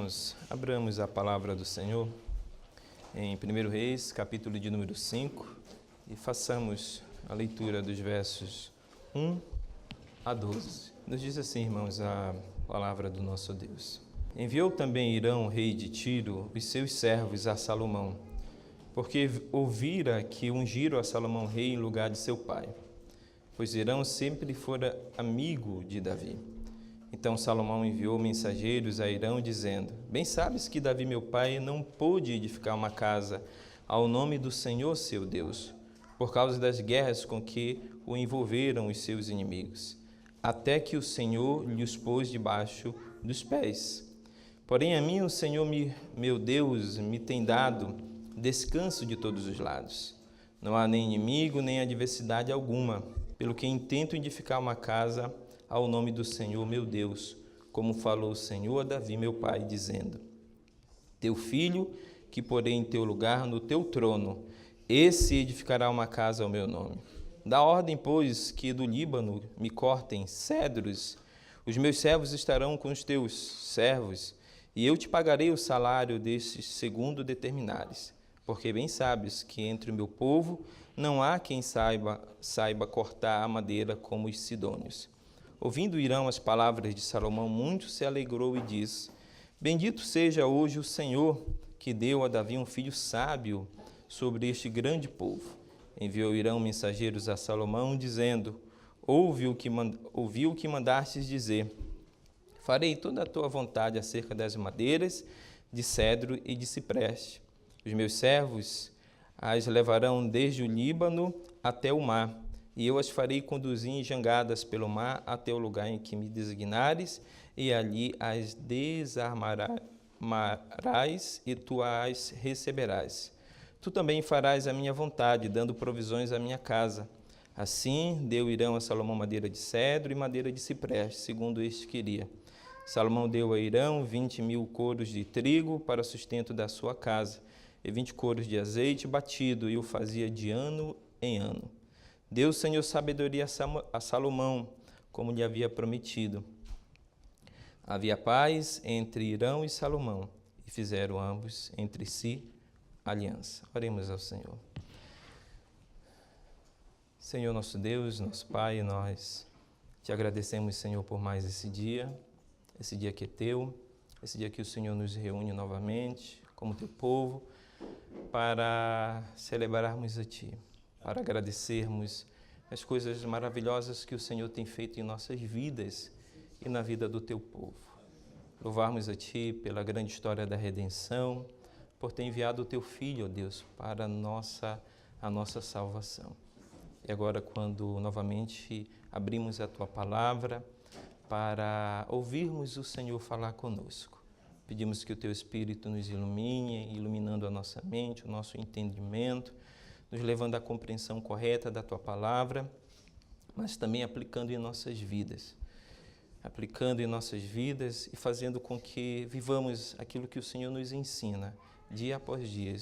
Irmãos, abramos a palavra do Senhor em 1 Reis, capítulo de número 5, e façamos a leitura dos versos 1 a 12. Nos diz assim, irmãos, a palavra do nosso Deus. Enviou também Hirão, rei de Tiro, os seus servos a Salomão, porque ouvira que ungiram a Salomão rei em lugar de seu pai, pois Hirão sempre fora amigo de Davi. Então Salomão enviou mensageiros a Hirão, dizendo: Bem sabes que Davi, meu pai, não pôde edificar uma casa ao nome do Senhor, seu Deus, por causa das guerras com que o envolveram os seus inimigos, até que o Senhor lhes pôs debaixo dos pés. Porém, a mim o Senhor, meu Deus, me tem dado descanso de todos os lados. Não há nem inimigo, nem adversidade alguma, pelo que intento edificar uma casa ao nome do Senhor, meu Deus, como falou o Senhor a Davi, meu pai, dizendo: Teu filho, que porei em teu lugar no teu trono, esse edificará uma casa ao meu nome. Dá ordem, pois, que do Líbano me cortem cedros. Os meus servos estarão com os teus servos, e eu te pagarei o salário destes segundo determinares, porque bem sabes que entre o meu povo não há quem saiba cortar a madeira como os sidônios. Ouvindo Hirão as palavras de Salomão, muito se alegrou e disse: Bendito seja hoje o Senhor, que deu a Davi um filho sábio sobre este grande povo. Enviou Hirão mensageiros a Salomão, dizendo: Ouvi o que mandastes dizer. Farei toda a tua vontade acerca das madeiras de cedro e de cipreste. Os meus servos as levarão desde o Líbano até o mar, e eu as farei conduzir em jangadas pelo mar até o lugar em que me designares, e ali as desarmarás e tu as receberás. Tu também farás a minha vontade, dando provisões à minha casa. Assim deu Hirão a Salomão madeira de cedro e madeira de cipreste, segundo este queria. Salomão deu a Hirão 20.000 coros de trigo para sustento da sua casa, e 20 coros de azeite batido, e o fazia de ano em ano. Deu o Senhor sabedoria a Salomão, como lhe havia prometido. Havia paz entre Hirão e Salomão, e fizeram ambos entre si aliança. Oremos ao Senhor. Senhor nosso Deus, nosso Pai, nós te agradecemos, Senhor, por mais esse dia que é teu, esse dia que o Senhor nos reúne novamente como teu povo, para celebrarmos a Ti, para agradecermos as coisas maravilhosas que o Senhor tem feito em nossas vidas e na vida do Teu povo. Louvarmos a Ti pela grande história da redenção, por ter enviado o Teu Filho, ó Deus, para a nossa salvação. E agora, quando novamente abrimos a Tua palavra para ouvirmos o Senhor falar conosco, pedimos que o Teu Espírito nos ilumine, iluminando a nossa mente, o nosso entendimento, nos levando à compreensão correta da Tua palavra, mas também aplicando em nossas vidas. E fazendo com que vivamos aquilo que o Senhor nos ensina, dia após dia,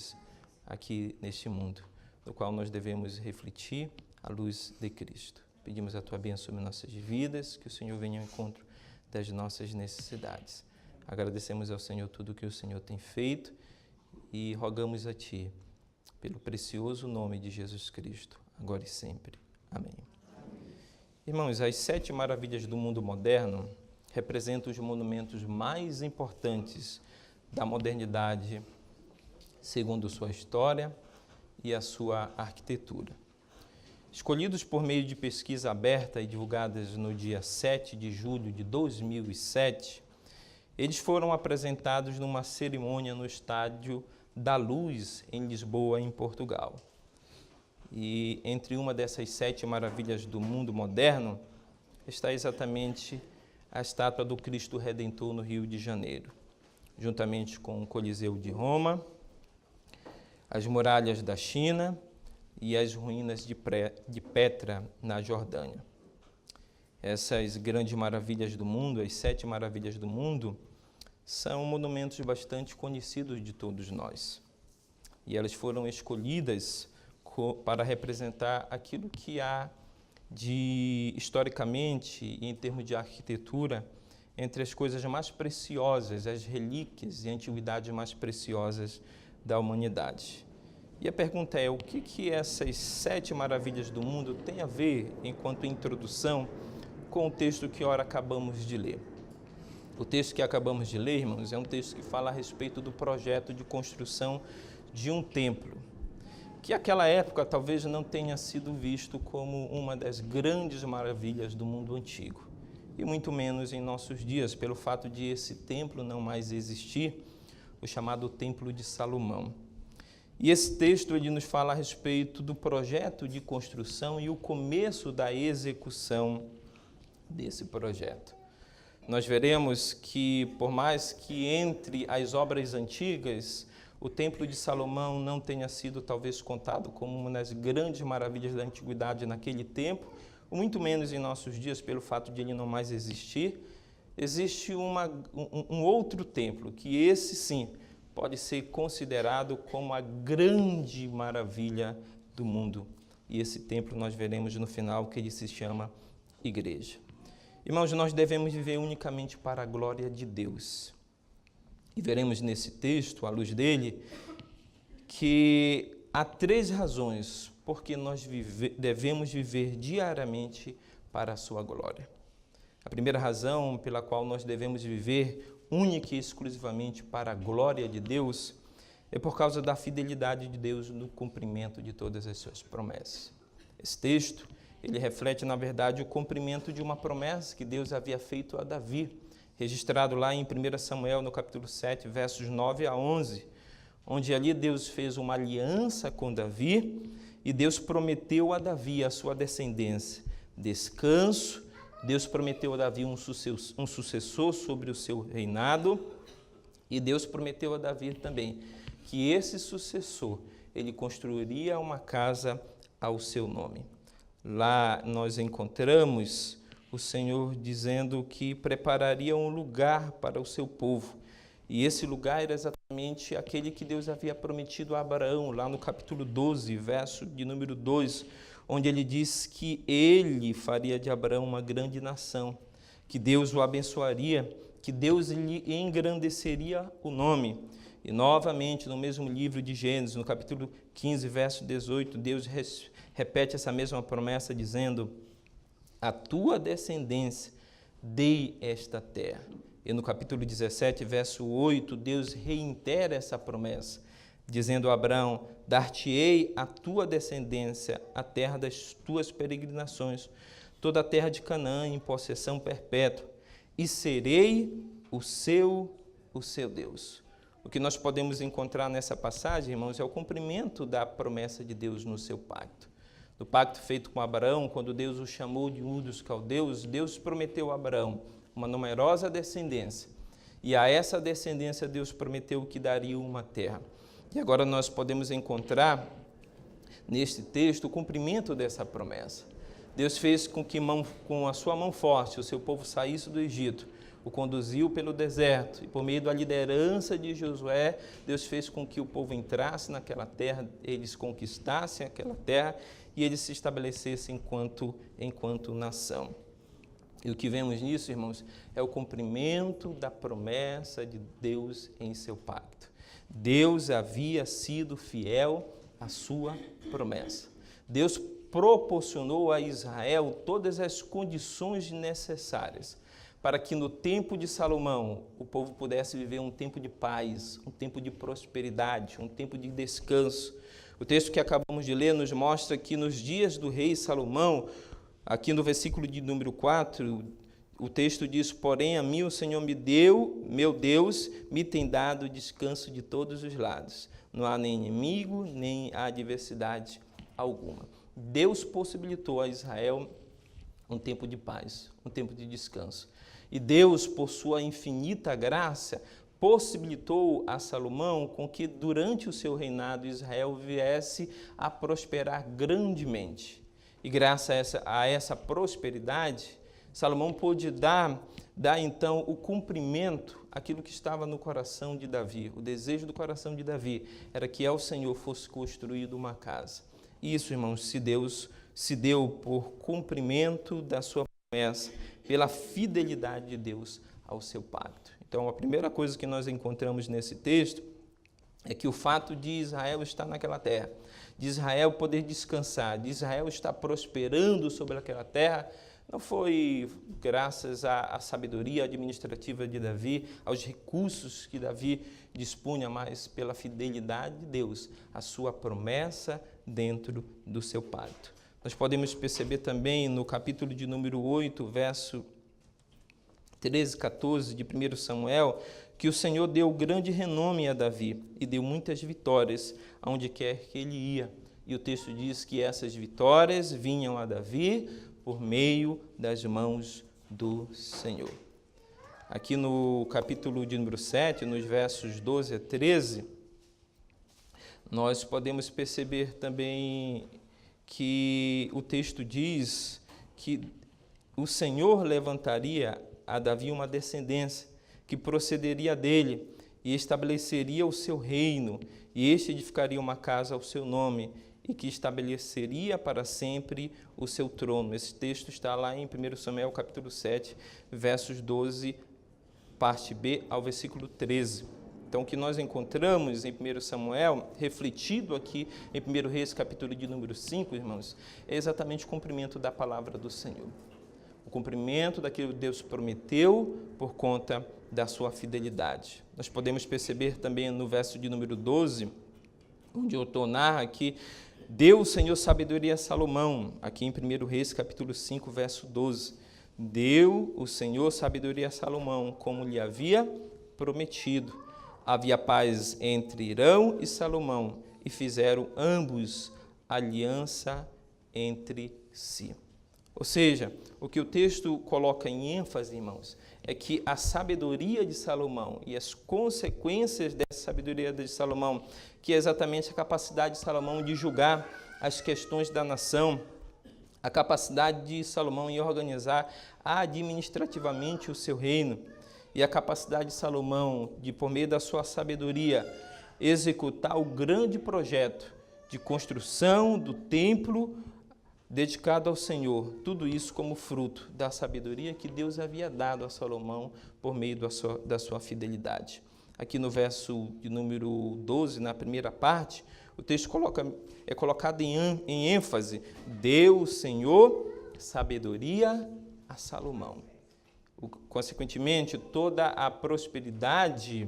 aqui neste mundo, no qual nós devemos refletir a luz de Cristo. Pedimos a Tua bênção sobre nossas vidas, que o Senhor venha ao encontro das nossas necessidades. Agradecemos ao Senhor tudo o que o Senhor tem feito e rogamos a Ti, pelo precioso nome de Jesus Cristo, agora e sempre. Amém. Irmãos, as 7 maravilhas do mundo moderno representam os monumentos mais importantes da modernidade, segundo sua história e a sua arquitetura. Escolhidos por meio de pesquisa aberta e divulgadas no dia 7 de julho de 2007, eles foram apresentados numa cerimônia no Estádio da Luz, em Lisboa, em Portugal. E entre uma dessas 7 maravilhas do mundo moderno está exatamente a estátua do Cristo Redentor no Rio de Janeiro, juntamente com o Coliseu de Roma, as muralhas da China e as ruínas de Petra, na Jordânia. Essas grandes maravilhas do mundo, as 7 maravilhas do mundo, são monumentos bastante conhecidos de todos nós. E elas foram escolhidas para representar aquilo que há de, historicamente e em termos de arquitetura, entre as coisas mais preciosas, as relíquias e antiguidades mais preciosas da humanidade. E a pergunta é, o que essas 7 maravilhas do mundo têm a ver, enquanto introdução, com o texto que ora acabamos de ler? O texto que acabamos de ler, irmãos, é um texto que fala a respeito do projeto de construção de um templo, que naquela época talvez não tenha sido visto como uma das grandes maravilhas do mundo antigo, e muito menos em nossos dias, pelo fato de esse templo não mais existir, o chamado Templo de Salomão. E esse texto ele nos fala a respeito do projeto de construção e o começo da execução desse projeto. Nós veremos que, por mais que entre as obras antigas, o Templo de Salomão não tenha sido talvez contado como uma das grandes maravilhas da antiguidade naquele tempo, ou muito menos em nossos dias, pelo fato de ele não mais existir, existe um outro templo, que esse sim pode ser considerado como a grande maravilha do mundo. E esse templo nós veremos no final que ele se chama igreja. Irmãos, nós devemos viver unicamente para a glória de Deus. E veremos nesse texto, à luz dele, que há 3 razões por que nós devemos viver diariamente para a sua glória. A primeira razão pela qual nós devemos viver única e exclusivamente para a glória de Deus é por causa da fidelidade de Deus no cumprimento de todas as suas promessas. Esse texto, ele reflete, na verdade, o cumprimento de uma promessa que Deus havia feito a Davi, registrado lá em 1 Samuel, no capítulo 7, versos 9 a 11, onde ali Deus fez uma aliança com Davi e Deus prometeu a Davi, a sua descendência, descanso. Deus prometeu a Davi um sucessor sobre o seu reinado e Deus prometeu a Davi também que esse sucessor, ele construiria uma casa ao seu nome. Lá nós encontramos o Senhor dizendo que prepararia um lugar para o seu povo. E esse lugar era exatamente aquele que Deus havia prometido a Abraão, lá no capítulo 12, verso de número 2, onde ele diz que ele faria de Abraão uma grande nação, que Deus o abençoaria, que Deus lhe engrandeceria o nome. E novamente, no mesmo livro de Gênesis, no capítulo 15, verso 18, Deus repete essa mesma promessa dizendo: a tua descendência dei esta terra. E no capítulo 17, verso 8, Deus reitera essa promessa, dizendo a Abraão: dar-te-ei a tua descendência a terra das tuas peregrinações, toda a terra de Canaã em possessão perpétua, e serei o seu Deus. O que nós podemos encontrar nessa passagem, irmãos, é o cumprimento da promessa de Deus no seu pacto. No pacto feito com Abraão, quando Deus o chamou de Ur dos Caldeus, Deus prometeu a Abraão uma numerosa descendência. E a essa descendência Deus prometeu que daria uma terra. E agora nós podemos encontrar neste texto o cumprimento dessa promessa. Deus fez com que com a sua mão forte o seu povo saísse do Egito, o conduziu pelo deserto e por meio da liderança de Josué, Deus fez com que o povo entrasse naquela terra, eles conquistassem aquela terra e eles se estabelecessem enquanto nação. E o que vemos nisso, irmãos, é o cumprimento da promessa de Deus em seu pacto. Deus havia sido fiel à sua promessa. Deus proporcionou a Israel todas as condições necessárias para que no tempo de Salomão o povo pudesse viver um tempo de paz, um tempo de prosperidade, um tempo de descanso. O texto que acabamos de ler nos mostra que nos dias do rei Salomão, aqui no versículo de número 4, o texto diz: porém a mim o Senhor me deu, meu Deus, me tem dado descanso de todos os lados. Não há nem inimigo, nem adversidade alguma. Deus possibilitou a Israel um tempo de paz, um tempo de descanso. E Deus, por sua infinita graça, possibilitou a Salomão com que durante o seu reinado Israel viesse a prosperar grandemente. E graças a essa prosperidade, Salomão pôde dar então o cumprimento àquilo que estava no coração de Davi. O desejo do coração de Davi era que ao Senhor fosse construída uma casa. Isso, irmãos, se deu por cumprimento da sua promessa, pela fidelidade de Deus ao seu pacto. Então, a primeira coisa que nós encontramos nesse texto é que o fato de Israel estar naquela terra, de Israel poder descansar, de Israel estar prosperando sobre aquela terra, não foi graças à sabedoria administrativa de Davi, aos recursos que Davi dispunha, mas pela fidelidade de Deus, a sua promessa dentro do seu pacto. Nós podemos perceber também no capítulo de número 8, verso 13, 14 de 1 Samuel, que o Senhor deu grande renome a Davi e deu muitas vitórias aonde quer que ele ia. E o texto diz que essas vitórias vinham a Davi por meio das mãos do Senhor. Aqui no capítulo de número 7, nos versos 12 a 13, nós podemos perceber também que o texto diz que o Senhor levantaria a Davi uma descendência que procederia dele e estabeleceria o seu reino, e este edificaria uma casa ao seu nome, e que estabeleceria para sempre o seu trono. Esse texto está lá em 1 Samuel, capítulo 7, versos 12, parte B, ao versículo 13. Então, o que nós encontramos em 1 Samuel, refletido aqui em 1 Reis, capítulo de número 5, irmãos, é exatamente o cumprimento da palavra do Senhor. O cumprimento daquilo que Deus prometeu por conta da sua fidelidade. Nós podemos perceber também no verso de número 12, onde o autor narra que deu o Senhor sabedoria a Salomão, aqui em 1 Reis, capítulo 5, verso 12. Deu o Senhor sabedoria a Salomão, como lhe havia prometido. Havia paz entre Hirão e Salomão, e fizeram ambos aliança entre si. Ou seja, o que o texto coloca em ênfase, irmãos, é que a sabedoria de Salomão e as consequências dessa sabedoria de Salomão, que é exatamente a capacidade de Salomão de julgar as questões da nação, a capacidade de Salomão em organizar administrativamente o seu reino, e a capacidade de Salomão de, por meio da sua sabedoria, executar o grande projeto de construção do templo dedicado ao Senhor, tudo isso como fruto da sabedoria que Deus havia dado a Salomão por meio da sua fidelidade. Aqui no verso de número 12, na primeira parte, o texto é colocado em ênfase: deu o Senhor sabedoria a Salomão. Consequentemente, toda a prosperidade,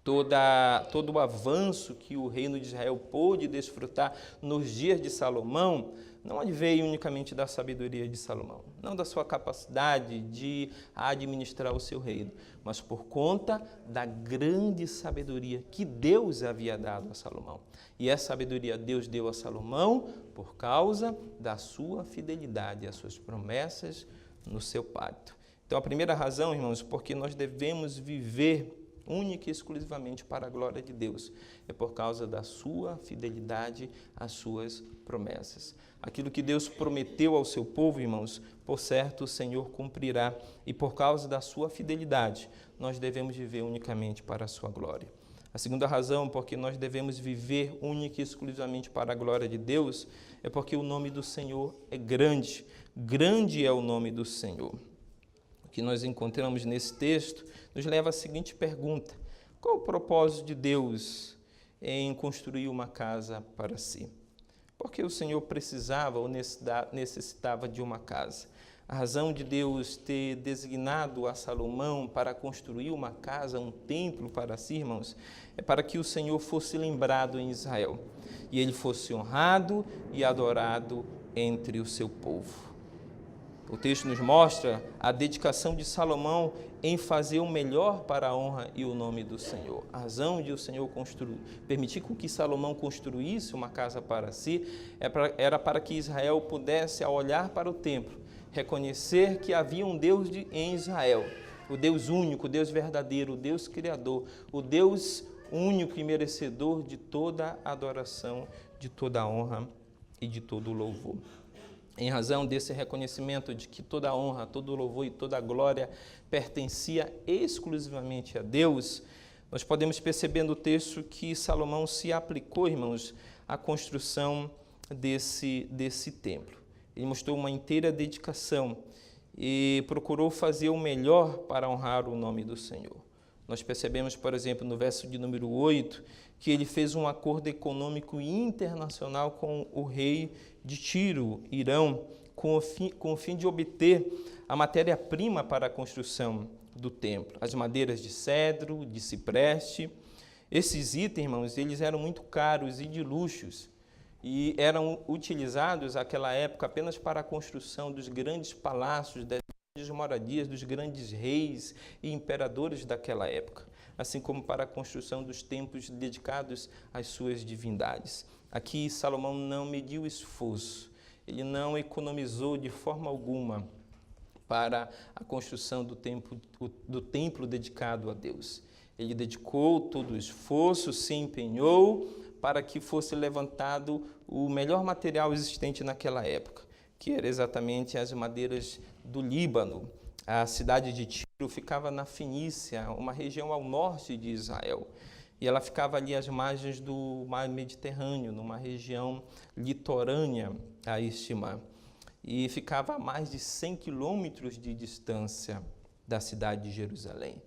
todo o avanço que o reino de Israel pôde desfrutar nos dias de Salomão, não adveio unicamente da sabedoria de Salomão, não da sua capacidade de administrar o seu reino, mas por conta da grande sabedoria que Deus havia dado a Salomão. E essa sabedoria Deus deu a Salomão por causa da sua fidelidade, as suas promessas no seu pacto. Então, a primeira razão, irmãos, porque nós devemos viver única e exclusivamente para a glória de Deus, é por causa da sua fidelidade às suas promessas. Aquilo que Deus prometeu ao seu povo, irmãos, por certo o Senhor cumprirá, e por causa da sua fidelidade, nós devemos viver unicamente para a sua glória. A segunda razão, porque nós devemos viver única e exclusivamente para a glória de Deus, é porque o nome do Senhor é grande, grande é o nome do Senhor. O que nós encontramos nesse texto nos leva à seguinte pergunta: qual o propósito de Deus em construir uma casa para si? Porque o Senhor precisava ou necessitava de uma casa. A razão de Deus ter designado a Salomão para construir uma casa, um templo para si, irmãos, é para que o Senhor fosse lembrado em Israel e ele fosse honrado e adorado entre o seu povo. O texto nos mostra a dedicação de Salomão em fazer o melhor para a honra e o nome do Senhor. A razão de o Senhor permitir com que Salomão construísse uma casa para si era para que Israel pudesse, ao olhar para o templo, reconhecer que havia um Deus em Israel, o Deus único, o Deus verdadeiro, o Deus criador, o Deus único e merecedor de toda a adoração, de toda a honra e de todo o louvor. Em razão desse reconhecimento de que toda a honra, todo o louvor e toda a glória pertencia exclusivamente a Deus, nós podemos perceber no texto que Salomão se aplicou, irmãos, à construção desse templo. Ele mostrou uma inteira dedicação e procurou fazer o melhor para honrar o nome do Senhor. Nós percebemos, por exemplo, no verso de número 8, que ele fez um acordo econômico internacional com o rei de Tiro, Irão, com o fim de obter a matéria-prima para a construção do templo, as madeiras de cedro, de cipreste. Esses itens, irmãos, eles eram muito caros e de luxos, e eram utilizados naquela época apenas para a construção dos grandes palácios, das grandes moradias dos grandes reis e imperadores daquela época, assim como para a construção dos templos dedicados às suas divindades. Aqui Salomão não mediu esforço, ele não economizou de forma alguma para a construção do templo dedicado a Deus. Ele dedicou todo o esforço, se empenhou para que fosse levantado o melhor material existente naquela época, que era exatamente as madeiras do Líbano. A cidade de Tiro ficava na Fenícia, uma região ao norte de Israel, e ela ficava ali às margens do mar Mediterrâneo, numa região litorânea a este mar, e ficava a mais de 100 quilômetros de distância da cidade de Jerusalém.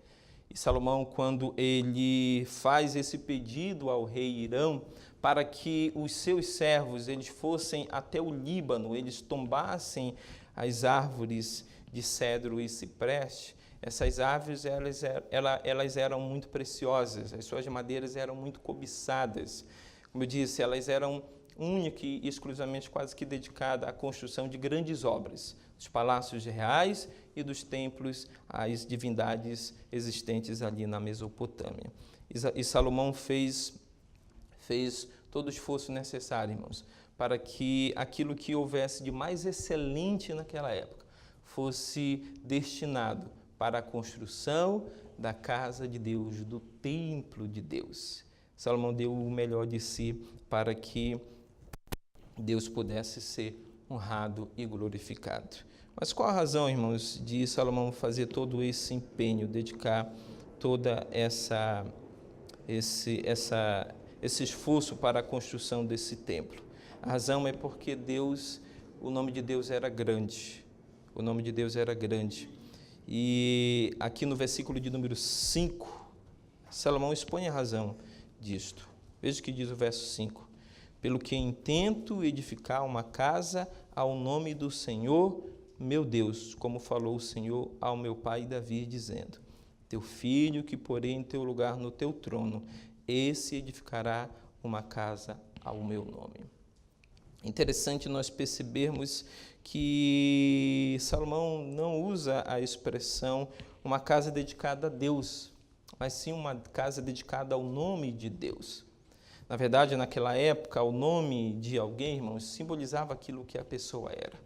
E Salomão, quando ele faz esse pedido ao rei Irão para que os seus servos eles fossem até o Líbano, eles tombassem as árvores de cedro e cipreste, essas árvores elas eram muito preciosas, as suas madeiras eram muito cobiçadas. Como eu disse, elas eram única e exclusivamente quase que dedicada à construção de grandes obras, dos palácios reais e dos templos às divindades existentes ali na Mesopotâmia. E Salomão fez todo o esforço necessário, irmãos, para que aquilo que houvesse de mais excelente naquela época fosse destinado para a construção da casa de Deus, do templo de Deus. Salomão deu o melhor de si para que Deus pudesse ser honrado e glorificado. Mas qual a razão, irmãos, de Salomão fazer todo esse empenho, dedicar toda esse esforço para a construção desse templo? A razão é porque o nome de Deus era grande. O nome de Deus era grande. E aqui no versículo de número 5, Salomão expõe a razão disto. Veja o que diz o verso 5. Pelo que intento edificar uma casa ao nome do Senhor, meu Deus, como falou o Senhor ao meu pai Davi, dizendo: teu filho que porei em teu lugar no teu trono, esse edificará uma casa ao meu nome. Interessante nós percebermos que Salomão não usa a expressão uma casa dedicada a Deus, mas sim uma casa dedicada ao nome de Deus. Na verdade, naquela época, o nome de alguém, irmãos, simbolizava aquilo que a pessoa era.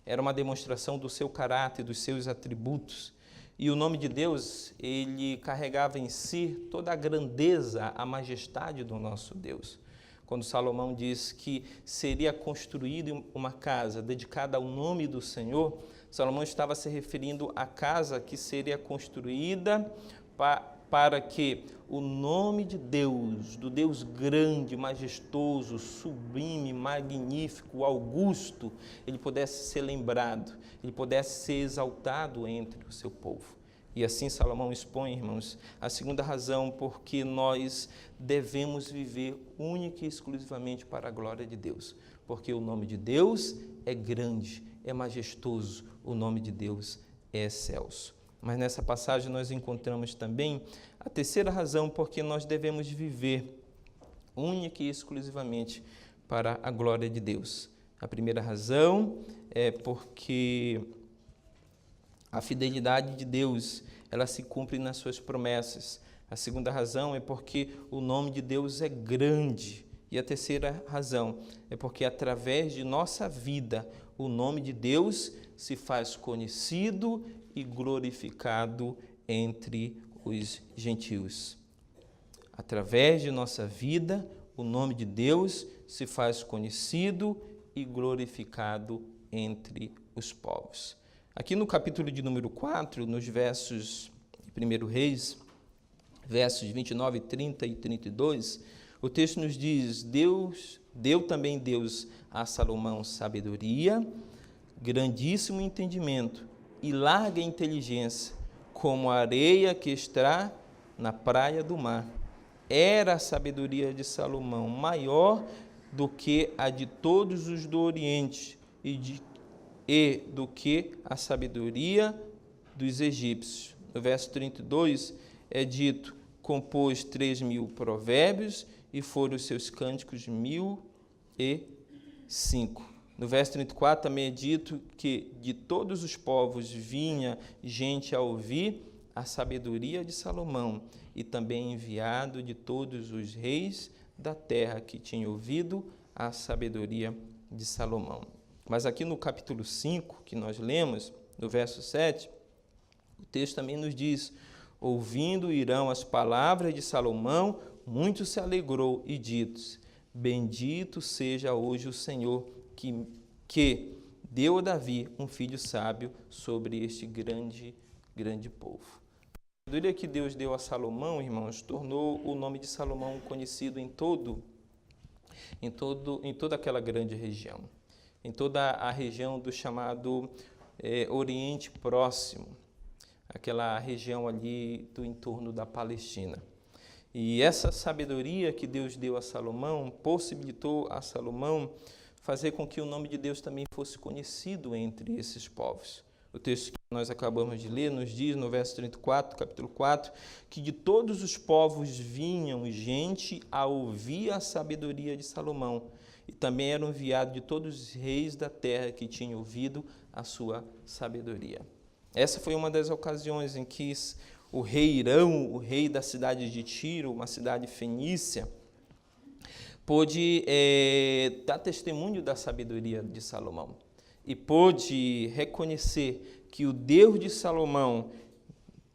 Era uma demonstração do seu caráter, dos seus atributos. E o nome de Deus, ele carregava em si toda a grandeza, a majestade do nosso Deus. Quando Salomão diz que seria construída uma casa dedicada ao nome do Senhor, Salomão estava se referindo à casa que seria construída para que o nome de Deus, do Deus grande, majestoso, sublime, magnífico, augusto, ele pudesse ser lembrado, ele pudesse ser exaltado entre o seu povo. E assim Salomão expõe, irmãos, a segunda razão porque nós devemos viver única e exclusivamente para a glória de Deus. Porque o nome de Deus é grande, é majestoso, o nome de Deus é excelso. Mas nessa passagem nós encontramos também a terceira razão porque nós devemos viver única e exclusivamente para a glória de Deus. A primeira razão é porque a fidelidade de Deus, ela se cumpre nas suas promessas. A segunda razão é porque o nome de Deus é grande. E a terceira razão é porque através de nossa vida, o nome de Deus se faz conhecido e glorificado entre os gentios. Através de nossa vida, o nome de Deus se faz conhecido e glorificado entre os povos. Aqui no capítulo de número 4, nos versos de 1 Reis, versos 29, 30 e 32, o texto nos diz: deu também Deus a Salomão sabedoria, grandíssimo entendimento, e larga inteligência, como a areia que está na praia do mar. Era a sabedoria de Salomão maior do que a de todos os do Oriente e do que a sabedoria dos egípcios. No verso 32 é dito: compôs 3.000 provérbios e foram os seus cânticos 1.005. No verso 34 também é dito que de todos os povos vinha gente a ouvir a sabedoria de Salomão, e também enviado de todos os reis da terra que tinham ouvido a sabedoria de Salomão. Mas aqui no capítulo 5, que nós lemos, no verso 7, o texto também nos diz: ouvindo Irão as palavras de Salomão, muito se alegrou e disse: bendito seja hoje o Senhor que deu a Davi um filho sábio sobre este grande povo. A sabedoria que Deus deu a Salomão, irmãos, tornou o nome de Salomão conhecido em toda aquela grande região, em toda a região do chamado Oriente Próximo, aquela região ali do entorno da Palestina. E essa sabedoria que Deus deu a Salomão possibilitou a Salomão fazer com que o nome de Deus também fosse conhecido entre esses povos. O texto que nós acabamos de ler nos diz, no verso 34, capítulo 4, que de todos os povos vinham gente a ouvir a sabedoria de Salomão, e também eram enviados de todos os reis da terra que tinham ouvido a sua sabedoria. Essa foi uma das ocasiões em que o rei Irão, o rei da cidade de Tiro, uma cidade fenícia, pôde dar testemunho da sabedoria de Salomão e pôde reconhecer que o Deus de Salomão,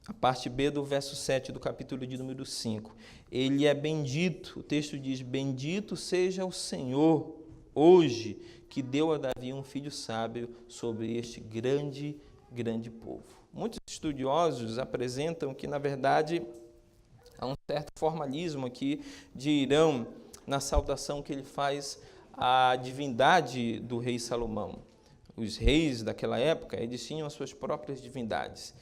a parte B do verso 7 do capítulo de número 5, ele é bendito. O texto diz: bendito seja o Senhor hoje, que deu a Davi um filho sábio sobre este grande povo. Muitos estudiosos apresentam que, na verdade, há um certo formalismo aqui de Irão na saudação que ele faz à divindade do rei Salomão. Os reis daquela época, eles tinham as suas próprias divindades.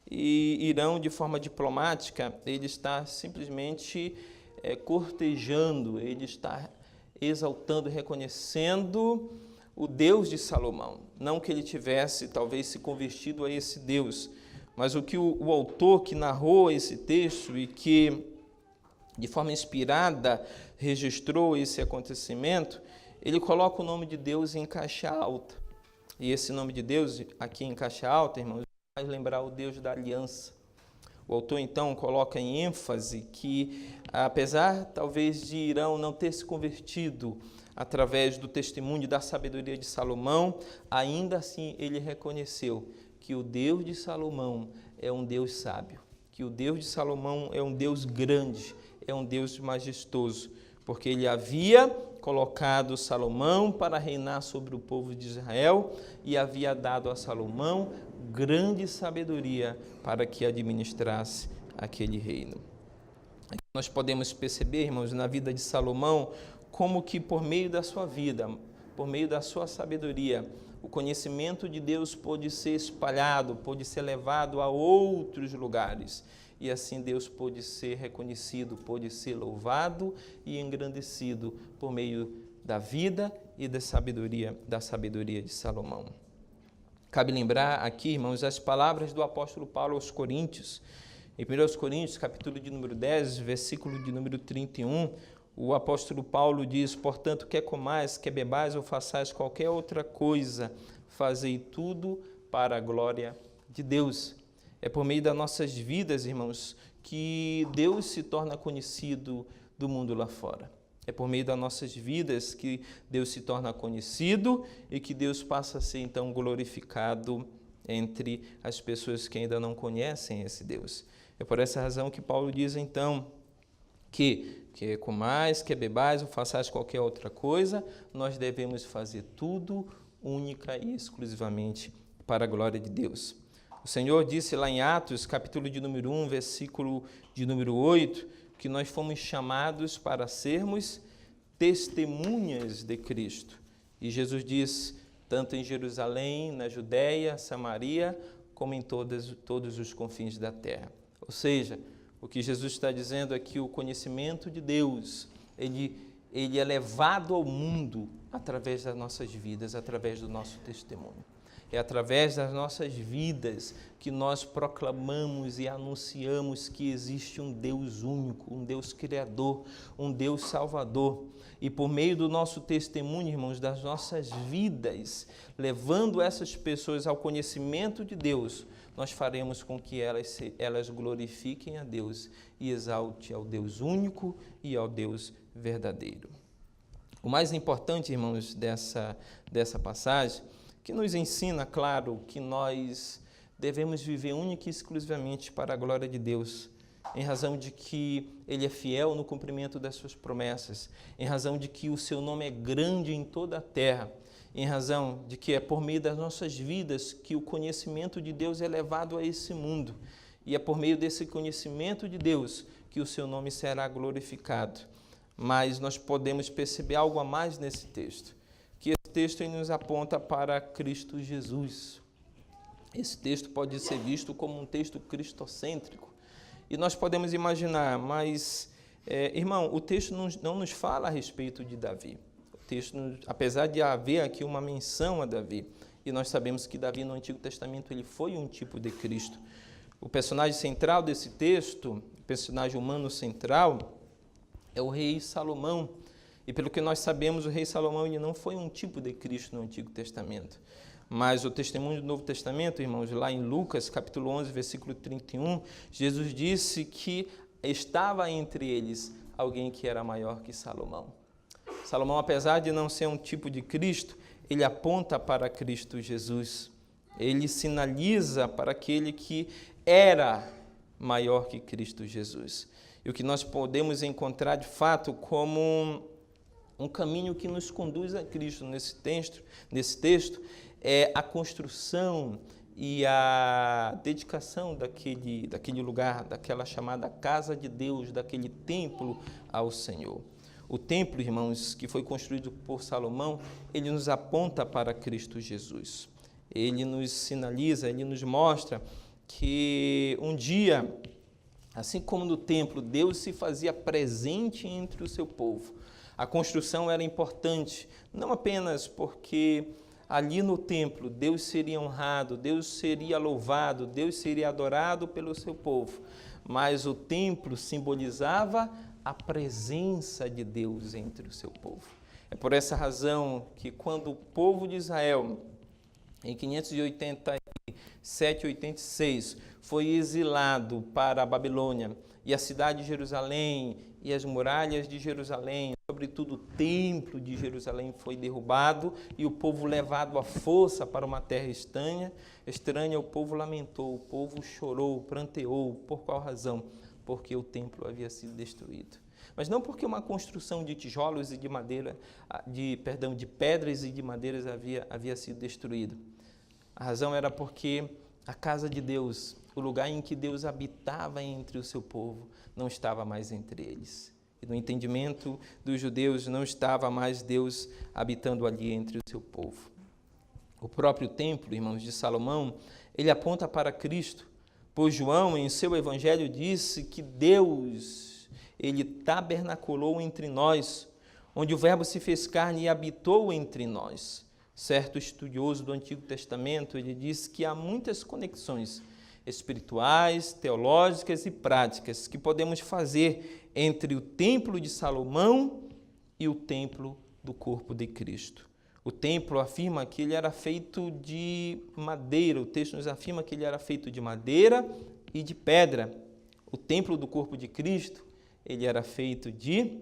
E Irão, de forma diplomática, ele está simplesmente cortejando, ele está exaltando, reconhecendo o Deus de Salomão. Não que ele tivesse, talvez, se convertido a esse Deus, mas o que o autor que narrou esse texto e que, de forma inspirada, registrou esse acontecimento, ele coloca o nome de Deus em caixa alta. E esse nome de Deus, aqui em caixa alta, irmãos, faz lembrar o Deus da aliança. O autor, então, coloca em ênfase que, apesar, talvez, de Irão não ter se convertido através do testemunho da sabedoria de Salomão, ainda assim ele reconheceu que o Deus de Salomão é um Deus sábio, que o Deus de Salomão é um Deus grande, é um Deus majestoso, porque ele havia colocado Salomão para reinar sobre o povo de Israel e havia dado a Salomão grande sabedoria para que administrasse aquele reino. Nós podemos perceber, irmãos, na vida de Salomão, como que por meio da sua vida, por meio da sua sabedoria, o conhecimento de Deus pôde ser espalhado, pôde ser levado a outros lugares. E assim Deus pôde ser reconhecido, pôde ser louvado e engrandecido por meio da vida e da sabedoria de Salomão. Cabe lembrar aqui, irmãos, as palavras do apóstolo Paulo aos Coríntios. Em 1 Coríntios, capítulo de número 10, versículo de número 31, o apóstolo Paulo diz: portanto, quer comais, quer bebais ou façais qualquer outra coisa, fazei tudo para a glória de Deus. É por meio das nossas vidas, irmãos, que Deus se torna conhecido do mundo lá fora. É por meio das nossas vidas que Deus se torna conhecido e que Deus passa a ser, então, glorificado entre as pessoas que ainda não conhecem esse Deus. É por essa razão que Paulo diz, então, que comais, que bebais ou façais qualquer outra coisa, nós devemos fazer tudo única e exclusivamente para a glória de Deus. O Senhor disse lá em Atos, capítulo de número 1, versículo de número 8, que nós fomos chamados para sermos testemunhas de Cristo. E Jesus diz, tanto em Jerusalém, na Judéia, Samaria, como em todos os confins da terra. Ou seja, o que Jesus está dizendo é que o conhecimento de Deus, ele é levado ao mundo através das nossas vidas, através do nosso testemunho. É através das nossas vidas que nós proclamamos e anunciamos que existe um Deus único, um Deus criador, um Deus salvador. E por meio do nosso testemunho, irmãos, das nossas vidas, levando essas pessoas ao conhecimento de Deus, nós faremos com que elas glorifiquem a Deus e exalte ao Deus único e ao Deus verdadeiro. O mais importante, irmãos, dessa passagem, que nos ensina, claro, que nós devemos viver única e exclusivamente para a glória de Deus, em razão de que Ele é fiel no cumprimento das suas promessas, em razão de que o seu nome é grande em toda a terra, em razão de que é por meio das nossas vidas que o conhecimento de Deus é levado a esse mundo, e é por meio desse conhecimento de Deus que o seu nome será glorificado. Mas nós podemos perceber algo a mais nesse texto, que esse texto nos aponta para Cristo Jesus. Esse texto pode ser visto como um texto cristocêntrico. E nós podemos imaginar, mas, irmão, o texto não nos fala a respeito de Davi. O texto, apesar de haver aqui uma menção a Davi, e nós sabemos que Davi no Antigo Testamento ele foi um tipo de Cristo. O personagem central desse texto, o personagem humano central, é o rei Salomão. E pelo que nós sabemos, o rei Salomão ele não foi um tipo de Cristo no Antigo Testamento. Mas o testemunho do Novo Testamento, irmãos, lá em Lucas, capítulo 11, versículo 31, Jesus disse que estava entre eles alguém que era maior que Salomão. Salomão, apesar de não ser um tipo de Cristo, ele aponta para Cristo Jesus. Ele sinaliza para aquele que era maior que Cristo Jesus. E o que nós podemos encontrar, de fato, como um caminho que nos conduz a Cristo nesse texto é a construção e a dedicação daquele lugar, daquela chamada casa de Deus, daquele templo ao Senhor. O templo, irmãos, que foi construído por Salomão, ele nos aponta para Cristo Jesus. Ele nos sinaliza, ele nos mostra que um dia, assim como no templo, Deus se fazia presente entre o seu povo. A construção era importante, não apenas porque ali no templo Deus seria honrado, Deus seria louvado, Deus seria adorado pelo seu povo, mas o templo simbolizava a presença de Deus entre o seu povo. É por essa razão que quando o povo de Israel, em 587 e 86, foi exilado para a Babilônia, e a cidade de Jerusalém e as muralhas de Jerusalém, sobretudo o templo de Jerusalém, foi derrubado e o povo levado à força para uma terra estranha, o povo lamentou, o povo chorou, pranteou. Por qual razão? Porque o templo havia sido destruído. Mas não porque uma construção de tijolos e de madeira, de pedras e de madeiras havia sido destruída. A razão era porque a casa de Deus, o lugar em que Deus habitava entre o seu povo, não estava mais entre eles. E no entendimento dos judeus, não estava mais Deus habitando ali entre o seu povo. O próprio templo, irmãos, de Salomão, ele aponta para Cristo, pois João, em seu evangelho, disse que Deus, ele tabernaculou entre nós, onde o Verbo se fez carne e habitou entre nós. Certo estudioso do Antigo Testamento, ele diz que há muitas conexões espirituais, teológicas e práticas que podemos fazer entre o templo de Salomão e o templo do corpo de Cristo. O templo afirma que ele era feito de madeira, o texto nos afirma que ele era feito de madeira e de pedra. O templo do corpo de Cristo, ele era feito de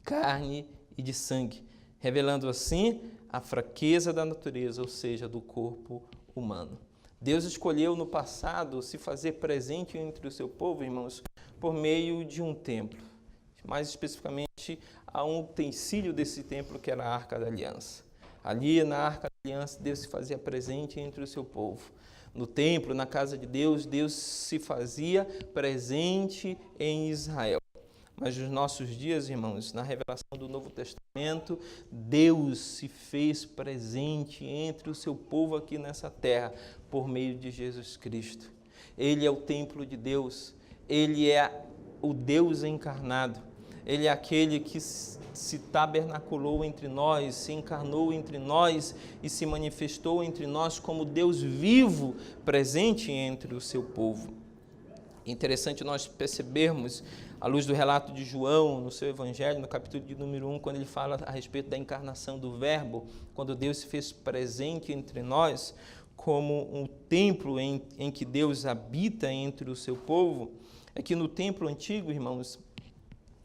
carne e de sangue, revelando assim a fraqueza da natureza, ou seja, do corpo humano. Deus escolheu no passado se fazer presente entre o seu povo, irmãos, por meio de um templo. Mais especificamente, a um utensílio desse templo que era a Arca da Aliança. Ali na Arca da Aliança, Deus se fazia presente entre o seu povo. No templo, na casa de Deus, Deus se fazia presente em Israel. Mas nos nossos dias, irmãos, na revelação do Novo Testamento, Deus se fez presente entre o seu povo aqui nessa terra, por meio de Jesus Cristo. Ele é o templo de Deus, Ele é o Deus encarnado, Ele é aquele que se tabernaculou entre nós, se encarnou entre nós e se manifestou entre nós como Deus vivo, presente entre o seu povo. Interessante nós percebermos, à luz do relato de João, no seu Evangelho, no capítulo de número 1, quando ele fala a respeito da encarnação do Verbo, quando Deus se fez presente entre nós, como um templo em que Deus habita entre o seu povo, é que no templo antigo, irmãos,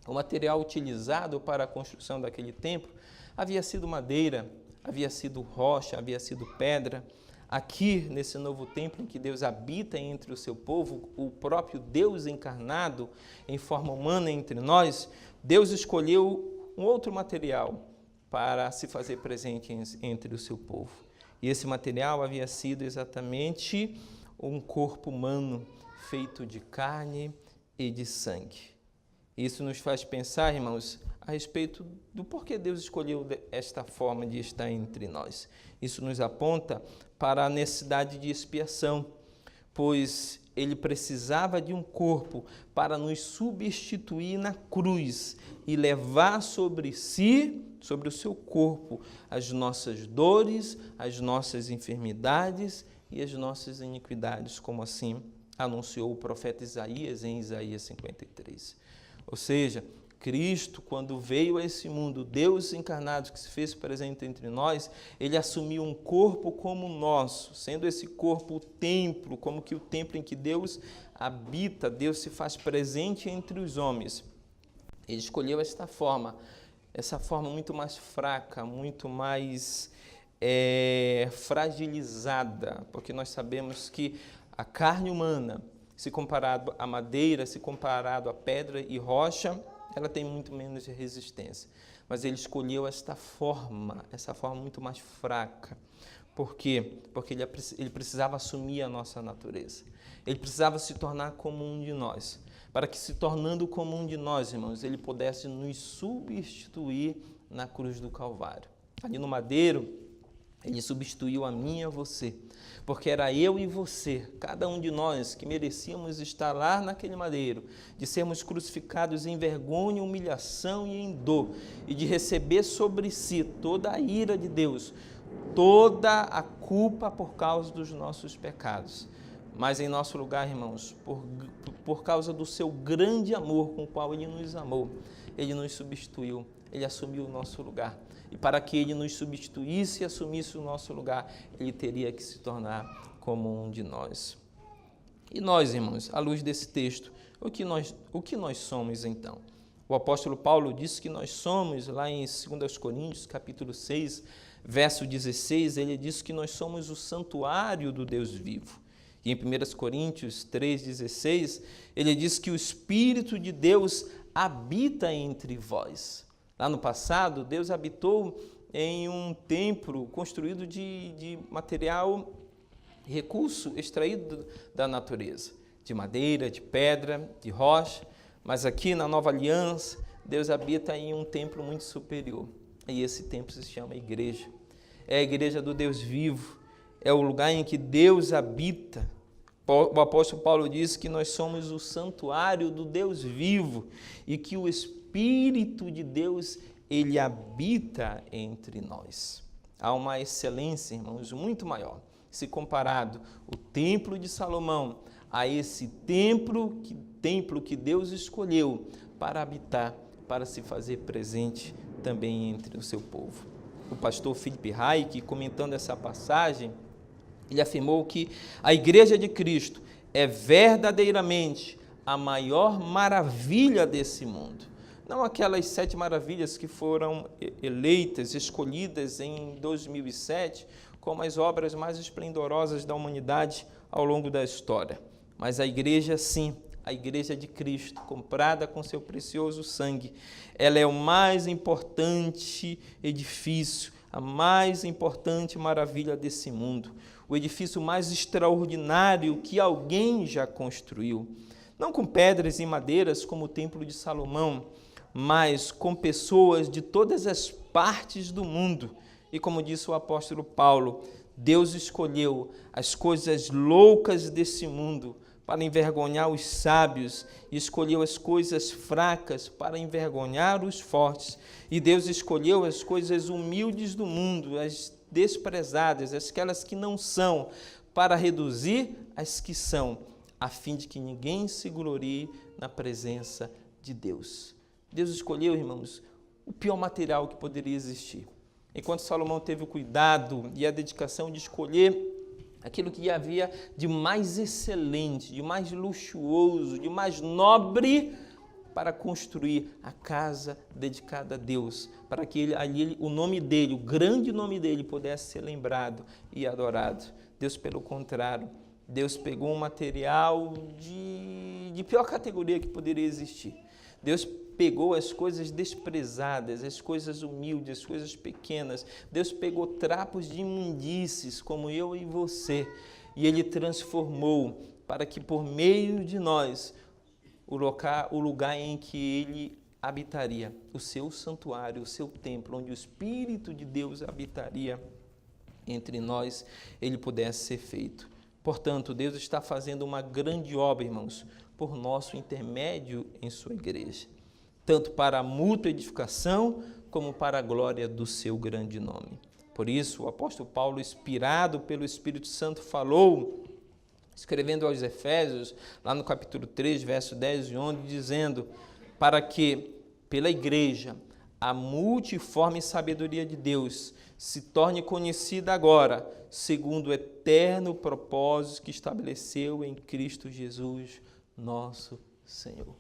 o material utilizado para a construção daquele templo havia sido madeira, havia sido rocha, havia sido pedra. Aqui, nesse novo templo em que Deus habita entre o seu povo, o próprio Deus encarnado em forma humana entre nós, Deus escolheu um outro material para se fazer presente entre o seu povo. E esse material havia sido exatamente um corpo humano feito de carne e de sangue. Isso nos faz pensar, irmãos, a respeito do porquê Deus escolheu esta forma de estar entre nós. Isso nos aponta para a necessidade de expiação, pois Ele precisava de um corpo para nos substituir na cruz e levar sobre si, sobre o seu corpo, as nossas dores, as nossas enfermidades e as nossas iniquidades, como assim anunciou o profeta Isaías em Isaías 53. Ou seja, Cristo, quando veio a esse mundo, Deus encarnado que se fez presente entre nós, Ele assumiu um corpo como o nosso, sendo esse corpo o templo, como que o templo em que Deus habita, Deus se faz presente entre os homens. Ele escolheu essa forma muito mais fraca, muito mais fragilizada, porque nós sabemos que a carne humana, se comparado à madeira, se comparado à pedra e rocha, ela tem muito menos resistência. Mas Ele escolheu essa forma muito mais fraca. Por quê? Porque ele precisava assumir a nossa natureza. Ele precisava se tornar como um de nós. Para que, se tornando como um de nós, irmãos, Ele pudesse nos substituir na cruz do Calvário. Ali no madeiro, Ele substituiu a mim e a você, porque era eu e você, cada um de nós, que merecíamos estar lá naquele madeiro, de sermos crucificados em vergonha, humilhação e em dor, e de receber sobre si toda a ira de Deus, toda a culpa por causa dos nossos pecados. Mas em nosso lugar, irmãos, por causa do seu grande amor com o qual Ele nos amou, Ele nos substituiu, Ele assumiu o nosso lugar. E para que Ele nos substituísse e assumisse o nosso lugar, Ele teria que se tornar como um de nós. E nós, irmãos, à luz desse texto, o que nós somos então? O apóstolo Paulo disse que nós somos, lá em 2 Coríntios, capítulo 6, verso 16, ele diz que nós somos o santuário do Deus vivo. E em 1 Coríntios 3,16, ele diz que o Espírito de Deus habita entre vós. Lá no passado, Deus habitou em um templo construído de material, recurso extraído da natureza, de madeira, de pedra, de rocha, mas aqui na Nova Aliança, Deus habita em um templo muito superior, e esse templo se chama igreja. É a igreja do Deus vivo, é o lugar em que Deus habita. O apóstolo Paulo diz que nós somos o santuário do Deus vivo e que o Espírito de Deus, Ele habita entre nós. Há uma excelência, irmãos, muito maior, se comparado o templo de Salomão a esse templo que Deus escolheu para habitar, para se fazer presente também entre o seu povo. O pastor Philip Hayek, comentando essa passagem, ele afirmou que a Igreja de Cristo é verdadeiramente a maior maravilha desse mundo. Não aquelas 7 maravilhas que foram eleitas, escolhidas em 2007, como as obras mais esplendorosas da humanidade ao longo da história. Mas a Igreja, sim, a Igreja de Cristo, comprada com seu precioso sangue, ela é o mais importante edifício, a mais importante maravilha desse mundo, o edifício mais extraordinário que alguém já construiu. Não com pedras e madeiras como o Templo de Salomão, mas com pessoas de todas as partes do mundo. E como disse o apóstolo Paulo, Deus escolheu as coisas loucas desse mundo para envergonhar os sábios, e escolheu as coisas fracas para envergonhar os fortes. E Deus escolheu as coisas humildes do mundo, as desprezadas, aquelas que não são, para reduzir as que são, a fim de que ninguém se glorie na presença de Deus. Deus escolheu, irmãos, o pior material que poderia existir. Enquanto Salomão teve o cuidado e a dedicação de escolher aquilo que havia de mais excelente, de mais luxuoso, de mais nobre, para construir a casa dedicada a Deus, para que o nome dele, o grande nome dele, pudesse ser lembrado e adorado. Deus, pelo contrário, Deus pegou um material de pior categoria que poderia existir. Deus pegou as coisas desprezadas, as coisas humildes, as coisas pequenas. Deus pegou trapos de imundícies, como eu e você, e Ele transformou para que por meio de nós, o lugar em que Ele habitaria, o seu santuário, o seu templo, onde o Espírito de Deus habitaria entre nós, ele pudesse ser feito. Portanto, Deus está fazendo uma grande obra, irmãos, por nosso intermédio em sua igreja, tanto para a mútua edificação, como para a glória do seu grande nome. Por isso, o apóstolo Paulo, inspirado pelo Espírito Santo, falou, escrevendo aos Efésios, lá no capítulo 3, verso 10 e 11, dizendo, para que, pela igreja, a multiforme sabedoria de Deus se torne conhecida agora, segundo o eterno propósito que estabeleceu em Cristo Jesus, nosso Senhor.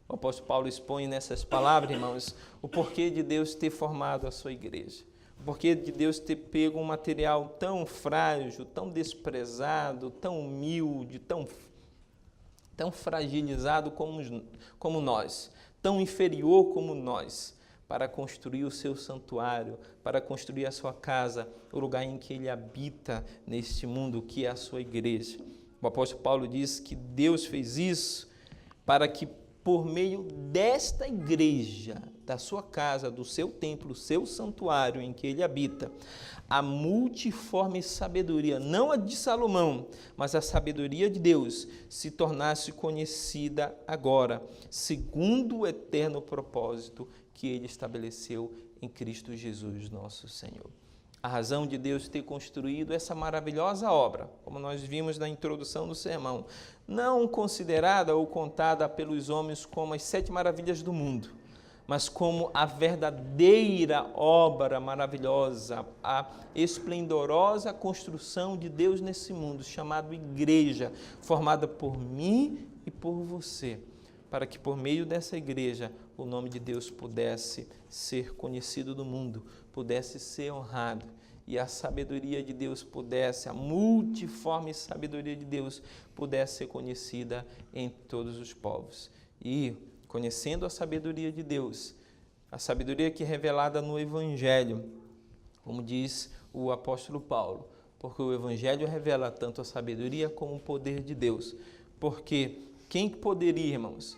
O apóstolo Paulo expõe nessas palavras, irmãos, o porquê de Deus ter formado a sua igreja. O porquê de Deus ter pego um material tão frágil, tão desprezado, tão humilde, tão fragilizado como nós, tão inferior como nós, para construir o seu santuário, para construir a sua casa, o lugar em que ele habita neste mundo, que é a sua igreja. O apóstolo Paulo diz que Deus fez isso para que, por meio desta igreja, da sua casa, do seu templo, o seu santuário em que ele habita, a multiforme sabedoria, não a de Salomão, mas a sabedoria de Deus, se tornasse conhecida agora, segundo o eterno propósito que ele estabeleceu em Cristo Jesus, nosso Senhor. A razão de Deus ter construído essa maravilhosa obra, como nós vimos na introdução do sermão, não considerada ou contada pelos homens como as 7 maravilhas do mundo, mas como a verdadeira obra maravilhosa, a esplendorosa construção de Deus nesse mundo, chamado igreja, formada por mim e por você, para que por meio dessa igreja o nome de Deus pudesse ser conhecido do mundo, pudesse ser honrado, e a sabedoria de Deus pudesse, a multiforme sabedoria de Deus pudesse ser conhecida em todos os povos. E, conhecendo a sabedoria de Deus, a sabedoria que é revelada no Evangelho, como diz o apóstolo Paulo, porque o Evangelho revela tanto a sabedoria como o poder de Deus. Porque quem poderia, irmãos,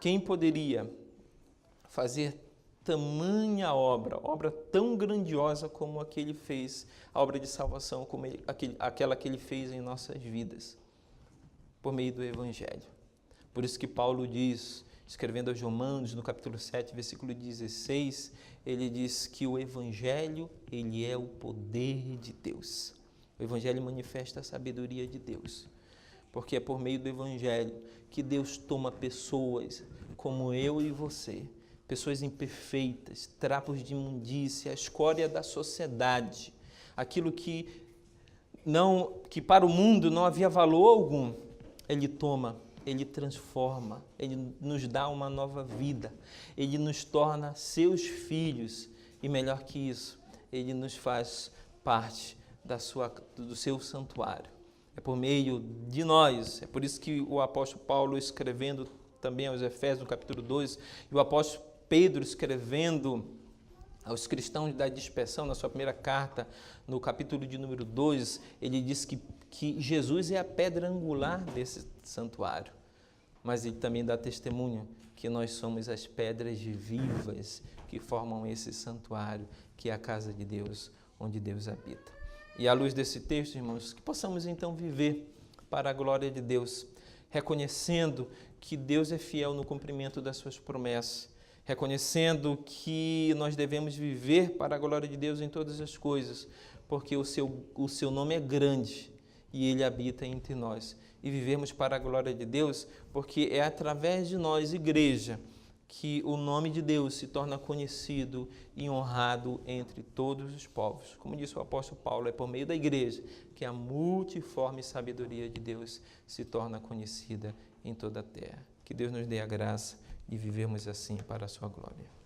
quem poderia fazer tamanha obra tão grandiosa como a que ele fez, a obra de salvação, como aquela que ele fez em nossas vidas, por meio do Evangelho. Por isso que Paulo diz, escrevendo aos Romanos, no capítulo 7, versículo 16, ele diz que o Evangelho, ele é o poder de Deus. O Evangelho manifesta a sabedoria de Deus, porque é por meio do Evangelho que Deus toma pessoas como eu e você, pessoas imperfeitas, trapos de imundícia, a escória da sociedade, aquilo que para o mundo não havia valor algum, ele toma, ele transforma, ele nos dá uma nova vida, ele nos torna seus filhos e, melhor que isso, ele nos faz parte do seu santuário. É por meio de nós, é por isso que o apóstolo Paulo, escrevendo também aos Efésios, no capítulo 2, e o apóstolo Pedro, escrevendo aos cristãos da dispersão, na sua primeira carta, no capítulo de número 2, ele diz que Jesus é a pedra angular desse santuário, mas ele também dá testemunho que nós somos as pedras vivas que formam esse santuário, que é a casa de Deus, onde Deus habita. E à luz desse texto, irmãos, que possamos então viver para a glória de Deus, reconhecendo que Deus é fiel no cumprimento das suas promessas, reconhecendo que nós devemos viver para a glória de Deus em todas as coisas, porque o seu nome é grande e Ele habita entre nós. E vivemos para a glória de Deus, porque é através de nós, igreja, que o nome de Deus se torna conhecido e honrado entre todos os povos. Como disse o apóstolo Paulo, é por meio da igreja que a multiforme sabedoria de Deus se torna conhecida em toda a terra. Que Deus nos dê a graça de vivermos assim para a sua glória.